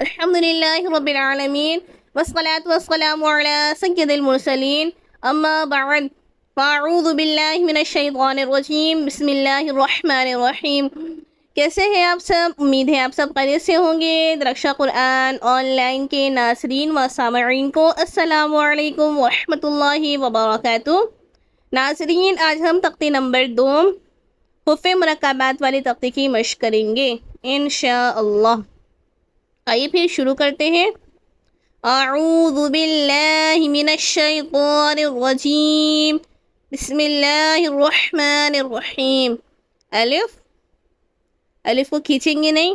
الحمد لله رب العالمين والصلاة والسلام على سيد المرسلين أما بعد فأعوذ بالله من الشیطان الرجیم بسم اللہ الرحمن الرحیم. کیسے ہیں آپ سب؟ امید ہے آپ سب خیریت سے ہوں گے. درخشہ قرآن آن لائن کے ناظرین و سامعین کو السلام علیکم ورحمۃ اللہ وبرکاتہ. ناظرین، آج ہم تختی نمبر 2 حروف مرکبات والی تختی کی مشق کریں گے انشاءاللہ. آئیے پھر شروع کرتے ہیں. اعوذ باللہ من الشیطان الرجیم بسم اللہ الرحمن الرحیم. الف، الف کو کھینچیں گے نہیں.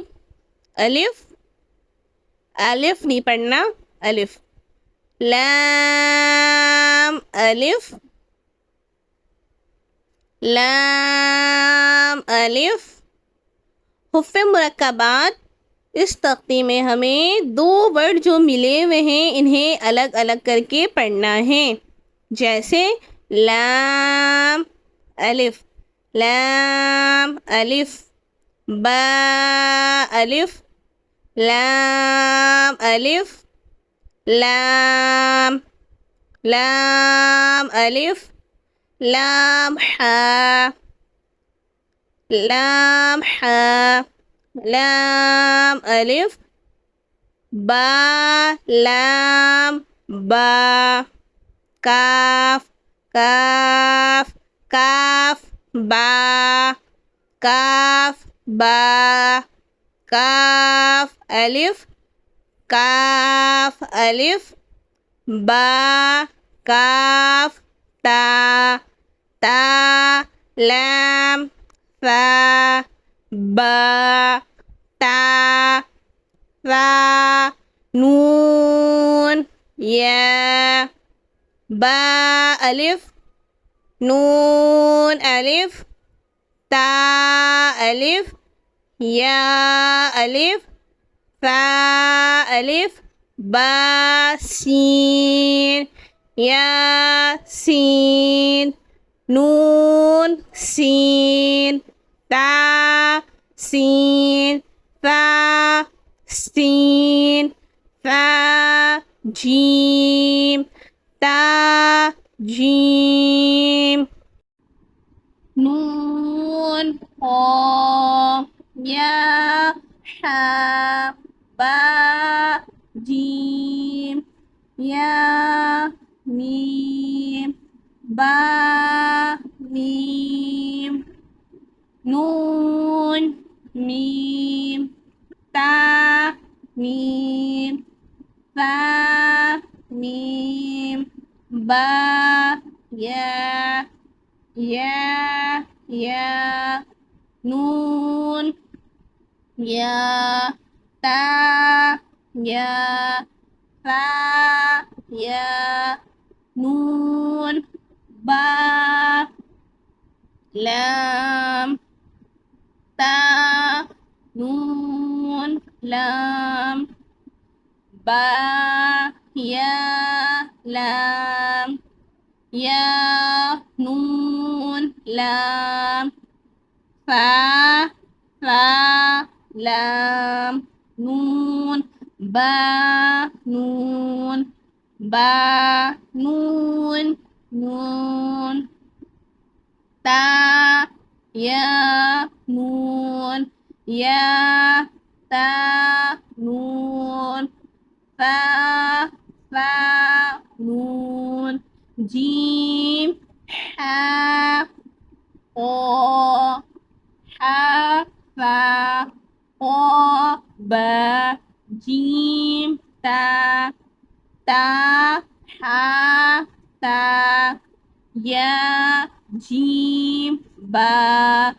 الف، الف نہیں پڑھنا. الف. لام، الف. لام، الف. حروف مرکبات اس تختی میں ہمیں 2 ورڈ جو ملے ہوئے ہیں انہیں الگ الگ کر کے پڑھنا ہے. جیسے لام، الف. لام، الف. با، الف. لام، الف. لام. لام، الف. لام، حا. لام، حا. لام، الف. با، لام. با. کاف، کاف. کاف، با. کاف، با. کاف، الف. کاف، الف. با. کاف، تا. تا. لام. ثا. با. تا. ثا. نون. یا. با، الف. نون، الف. تا، الف. یا، الف. ثا، الف. با، سین. یا، سین. نون، سین. تا، سین. ثا، سین. ثا، جیم. تا، جیم. نون، قاف. یا، حا. با، جیم. یا، میم. با، میم. نون، میم. تا، میم. ثا، میم. با، یا. یا. نون. یا. تا. یا. ثا. یا. نون. با. لام. تا. نون. لام. با. یا. لام. یا. نون. لام. فا. فا. لام. نون. با. نون. با. نون. نون. تا. یا. نون. یا. تا. نون. فا. فا. نون. جیم. حا. قا. حا. فا. قا. با. جیم. تا. تا. حا. تا. یا. جیم. با.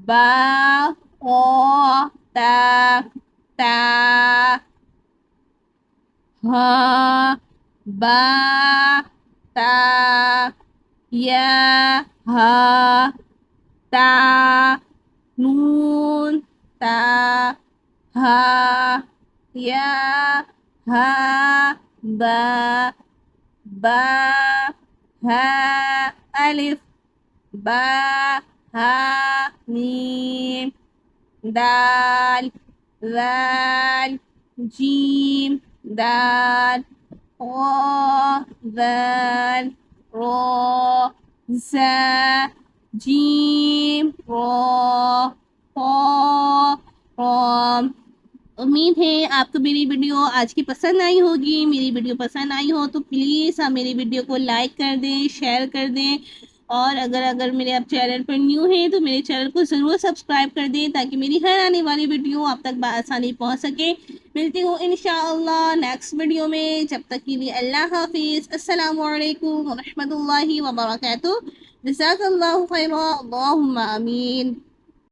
با. قا. تا. تا. ها. با. تا. یا. ها. تا. نون. تا. ها. یا. ها. با. با. ها. الف. با. ها. میم. دال. ذال. جیم دال را ذال را زا جیم را قا قام۔ امید ہے آپ کو میری ویڈیو آج کی پسند آئی ہوگی۔ میری ویڈیو پسند آئی ہو تو پلیز آپ میری ویڈیو کو لائک کر دیں، شیئر کر دیں، اور اگر میرے آپ چینل پر نیو ہیں تو میرے چینل کو ضرور سبسکرائب کر دیں تاکہ میری ہر آنے والی ویڈیو آپ تک بآسانی پہنچ سکے۔ ملتی ہوں انشاءاللہ نیکسٹ ویڈیو میں، جب تک کے لیے اللہ حافظ۔ السلام علیکم ورحمۃ اللہ وبرکاتہ۔ جزاک اللہ خیرا، اللہم آمین۔